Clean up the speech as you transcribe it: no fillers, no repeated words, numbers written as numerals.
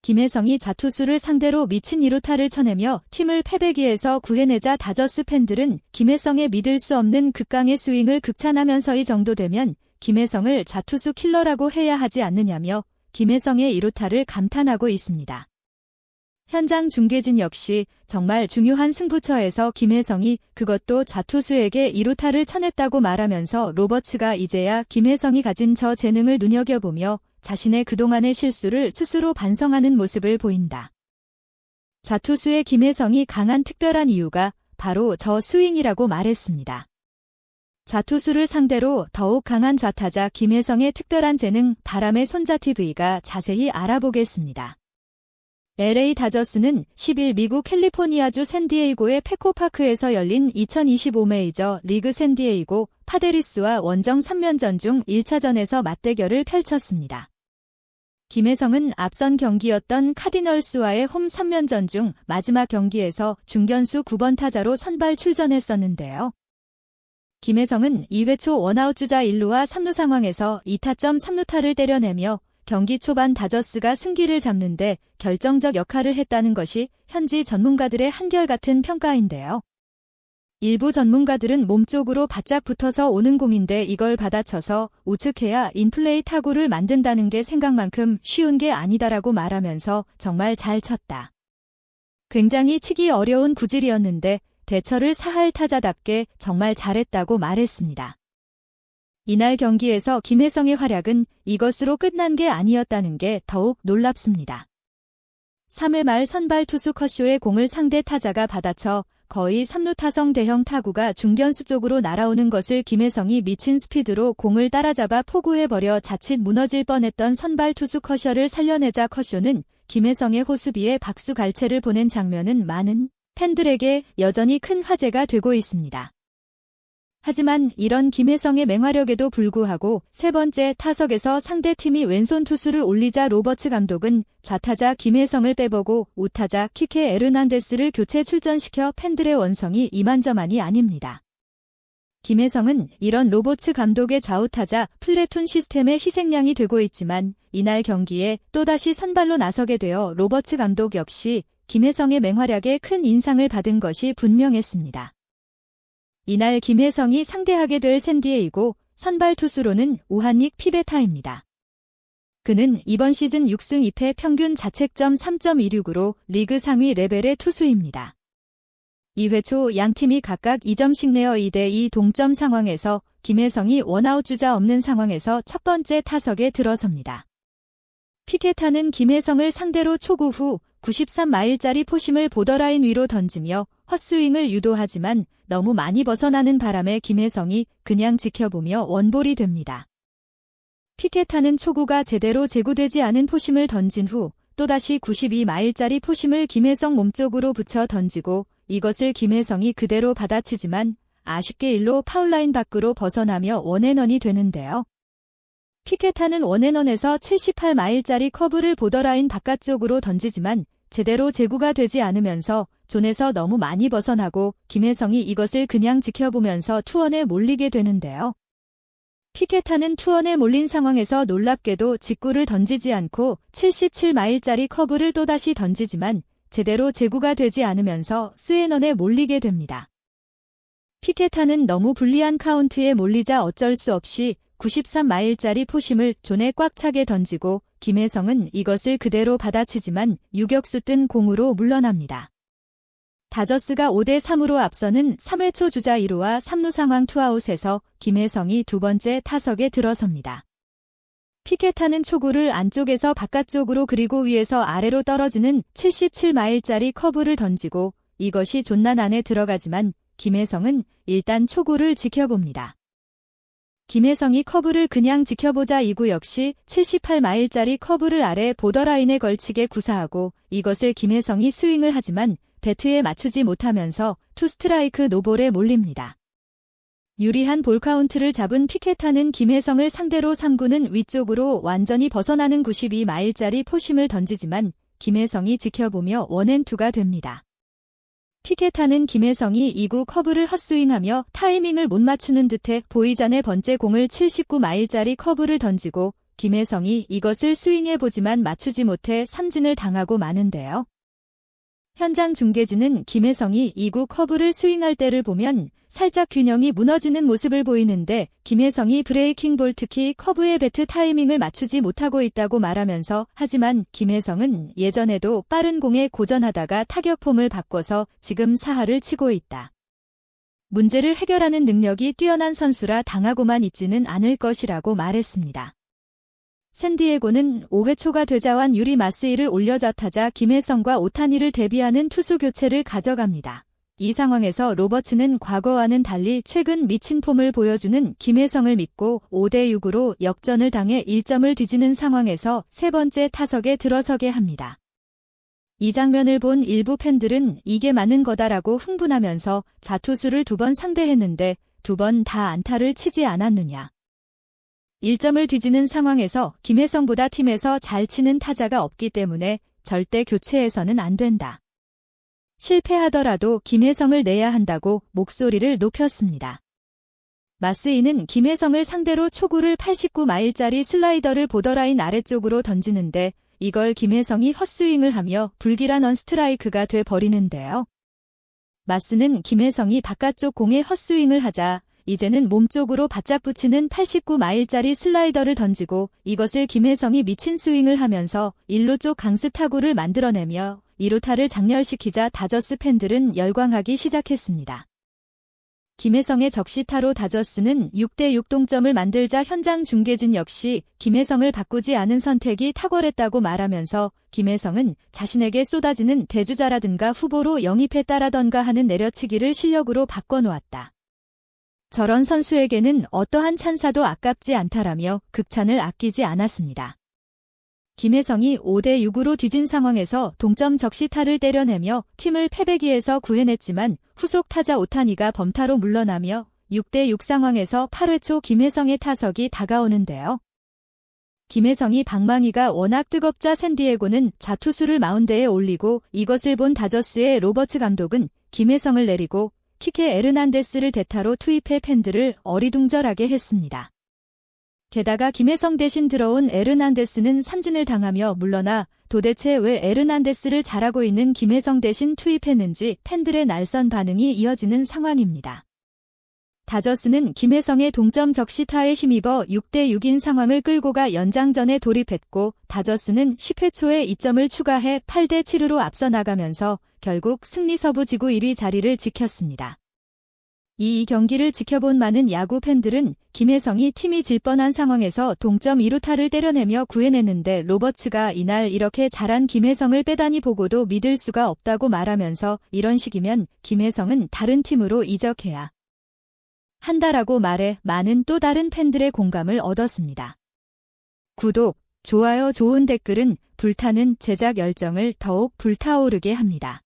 김혜성이 좌투수를 상대로 미친 2루타를 쳐내며 팀을 패배기에서 구해내자 다저스 팬들은 김혜성의 믿을 수 없는 극강의 스윙을 극찬하면서 이 정도 되면 김혜성을 좌투수 킬러라고 해야 하지 않느냐며 김혜성의 2루타를 감탄하고 있습니다. 현장 중계진 역시 정말 중요한 승부처에서 김혜성이 그것도 좌투수에게 2루타를 쳐냈다고 말하면서 로버츠가 이제야 김혜성이 가진 저 재능을 눈여겨보며 자신의 그동안의 실수를 스스로 반성하는 모습을 보인다. 좌투수의 김혜성이 강한 특별한 이유가 바로 저 스윙이라고 말했습니다. 좌투수를 상대로 더욱 강한 좌타자 김혜성의 특별한 재능 바람의 손자 TV가 자세히 알아보겠습니다. LA 다저스는 10일 미국 캘리포니아주 샌디에이고의 페코파크에서 열린 2025 메이저 리그 샌디에이고 파데리스와 원정 3면전 중 1차전에서 맞대결을 펼쳤습니다. 김혜성은 앞선 경기였던 카디널스와의 홈 3면전 중 마지막 경기에서 중견수 9번 타자로 선발 출전했었는데요. 김혜성은 2회 초 원아웃 주자 1루와 3루 상황에서 2타점 3루타를 때려내며 경기 초반 다저스가 승기를 잡는데 결정적 역할을 했다는 것이 현지 전문가들의 한결같은 평가인데요. 일부 전문가들은 몸쪽으로 바짝 붙어서 오는 공인데 이걸 받아쳐서 우측해야 인플레이 타구를 만든다는 게 생각만큼 쉬운 게 아니다라고 말하면서 정말 잘 쳤다. 굉장히 치기 어려운 구질이었는데 대처를 사할 타자답게 정말 잘했다고 말했습니다. 이날 경기에서 김혜성의 활약은 이것으로 끝난 게 아니었다는 게 더욱 놀랍습니다. 3회 말 선발 투수 컷쇼의 공을 상대 타자가 받아쳐 거의 3루 타성 대형 타구가 중견수 쪽으로 날아오는 것을 김혜성이 미친 스피드로 공을 따라잡아 포구해버려 자칫 무너질 뻔했던 선발 투수 컷쇼를 살려내자 컷쇼는 김혜성의 호수비에 박수갈채를 보낸 장면은 많은 팬들에게 여전히 큰 화제가 되고 있습니다. 하지만 이런 김혜성의 맹활약에도 불구하고 세 번째 타석에서 상대팀이 왼손 투수를 올리자 로버츠 감독은 좌타자 김혜성을 빼보고 우타자 키케 에르난데스를 교체 출전시켜 팬들의 원성이 이만저만이 아닙니다. 김혜성은 이런 로버츠 감독의 좌우타자 플래툰 시스템의 희생양이 되고 있지만 이날 경기에 또다시 선발로 나서게 되어 로버츠 감독 역시 김혜성의 맹활약에 큰 인상을 받은 것이 분명했습니다. 이날 김혜성이 상대하게 될 샌디에이고 선발 투수로는 우한닉 피베타입니다. 그는 이번 시즌 6승 2패 평균 자책점 3.26으로 리그 상위 레벨의 투수입니다. 2회 초 양팀이 각각 2점씩 내어 2대2 동점 상황에서 김혜성이 원아웃 주자 없는 상황에서 첫 번째 타석에 들어섭니다. 피케타는 김혜성을 상대로 초구 후 93마일짜리 포심을 보더라인 위로 던지며 헛스윙을 유도하지만 너무 많이 벗어나는 바람에 김혜성이 그냥 지켜보며 원볼이 됩니다. 피케타는 초구가 제대로 제구되지 않은 포심을 던진 후 또다시 92마일짜리 포심을 김혜성 몸쪽으로 붙여 던지고 이것을 김혜성이 그대로 받아치지만 아쉽게 1루 파울라인 밖으로 벗어나며 원앤원이 되는데요. 피케타는 원앤원에서 78마일짜리 커브를 보더라인 바깥쪽으로 던지지만 제대로 제구가 되지 않으면서 존에서 너무 많이 벗어나고 김혜성이 이것을 그냥 지켜보면서 투원에 몰리게 되는데요. 피케타는 투원에 몰린 상황에서 놀랍게도 직구를 던지지 않고 77마일짜리 커브를 또다시 던지지만 제대로 제구가 되지 않으면서 스앤원에 몰리게 됩니다. 피케타는 너무 불리한 카운트에 몰리자 어쩔 수 없이 93마일짜리 포심을 존에 꽉 차게 던지고 김혜성은 이것을 그대로 받아치지만 유격수 뜬 공으로 물러납니다. 다저스가 5대3으로 앞서는 3회 초 주자 1루와 3루 상황 투아웃에서 김혜성이 두 번째 타석에 들어섭니다. 피케타는 초구를 안쪽에서 바깥쪽으로 그리고 위에서 아래로 떨어지는 77마일짜리 커브를 던지고 이것이 존난 안에 들어가지만 김혜성은 일단 초구를 지켜봅니다. 김혜성이 커브를 그냥 지켜보자 이구 역시 78마일짜리 커브를 아래 보더라인에 걸치게 구사하고 이것을 김혜성이 스윙을 하지만 배트에 맞추지 못하면서 투스트라이크 노볼에 몰립니다. 유리한 볼카운트를 잡은 피케타는 김혜성을 상대로 3구는 위쪽으로 완전히 벗어나는 92마일짜리 포심을 던지지만 김혜성이 지켜보며 원앤투가 됩니다. 피케타는 김혜성이 2구 커브를 헛스윙하며 타이밍을 못 맞추는 듯해 보이잔의 번째 공을 79마일짜리 커브를 던지고 김혜성이 이것을 스윙해보지만 맞추지 못해 삼진을 당하고 마는데요. 현장 중계진은 김혜성이 2구 커브를 스윙할 때를 보면 살짝 균형이 무너지는 모습을 보이는데 김혜성이 브레이킹 볼 특히 커브의 배트 타이밍을 맞추지 못하고 있다고 말하면서 하지만 김혜성은 예전에도 빠른 공에 고전하다가 타격 폼을 바꿔서 지금 사하를 치고 있다. 문제를 해결하는 능력이 뛰어난 선수라 당하고만 있지는 않을 것이라고 말했습니다. 샌디에고는 5회 초가 되자완 유리 마스이를 올려자 타자 김혜성과 오타니를 대비하는 투수 교체를 가져갑니다. 이 상황에서 로버츠는 과거와는 달리 최근 미친 폼을 보여주는 김혜성을 믿고 5대6으로 역전을 당해 1점을 뒤지는 상황에서 세 번째 타석에 들어서게 합니다. 이 장면을 본 일부 팬들은 이게 맞는 거다라고 흥분하면서 좌투수를 2번 상대했는데 2번 다 안타를 치지 않았느냐. 1점을 뒤지는 상황에서 김혜성보다 팀에서 잘 치는 타자가 없기 때문에 절대 교체해서는 안 된다. 실패하더라도 김혜성을 내야 한다고 목소리를 높였습니다. 마스이는 김혜성을 상대로 초구를 89마일짜리 슬라이더를 보더라인 아래쪽으로 던지는데 이걸 김혜성이 헛스윙을 하며 불길한 언스트라이크가 돼버리는데요. 마스는 김혜성이 바깥쪽 공에 헛스윙을 하자 이제는 몸쪽으로 바짝 붙이는 89마일짜리 슬라이더를 던지고 이것을 김혜성이 미친 스윙을 하면서 1루 쪽 강습 타구를 만들어내며 2루타를 장렬시키자 다저스 팬들은 열광하기 시작했습니다. 김혜성의 적시타로 다저스는 6대6 동점을 만들자 현장 중계진 역시 김혜성을 바꾸지 않은 선택이 탁월했다고 말하면서 김혜성은 자신에게 쏟아지는 대주자라든가 후보로 영입했다라던가 하는 내려치기를 실력으로 바꿔놓았다. 저런 선수에게는 어떠한 찬사도 아깝지 않다라며 극찬을 아끼지 않았습니다. 김혜성이 5대6으로 뒤진 상황에서 동점 적시타를 때려내며 팀을 패배기에서 구해냈지만 후속 타자 오타니가 범타로 물러나며 6대6 상황에서 8회 초 김혜성의 타석이 다가오는데요. 김혜성이 방망이가 워낙 뜨겁자 샌디에고는 좌투수를 마운드에 올리고 이것을 본 다저스의 로버츠 감독은 김혜성을 내리고 키케 에르난데스를 대타로 투입해 팬들을 어리둥절하게 했습니다. 게다가 김혜성 대신 들어온 에르난데스는 삼진을 당하며 물러나 도대체 왜 에르난데스를 잘하고 있는 김혜성 대신 투입했는지 팬들의 날선 반응이 이어지는 상황입니다. 다저스는 김혜성의 동점 적시타에 힘입어 6대6인 상황을 끌고 가 연장전에 돌입했고 다저스는 10회 초에 2점을 추가해 8대7으로 앞서 나가면서 결국 승리 서부 지구 1위 자리를 지켰습니다. 이 경기를 지켜본 많은 야구 팬들은 김혜성이 팀이 질 뻔한 상황에서 동점 2루타를 때려내며 구해냈는데 로버츠가 이날 이렇게 잘한 김혜성을 빼다니 보고도 믿을 수가 없다고 말하면서 이런 식이면 김혜성은 다른 팀으로 이적해야 한다라고 말해 많은 또 다른 팬들의 공감을 얻었습니다. 구독, 좋아요, 좋은 댓글은 불타는 제작 열정을 더욱 불타오르게 합니다.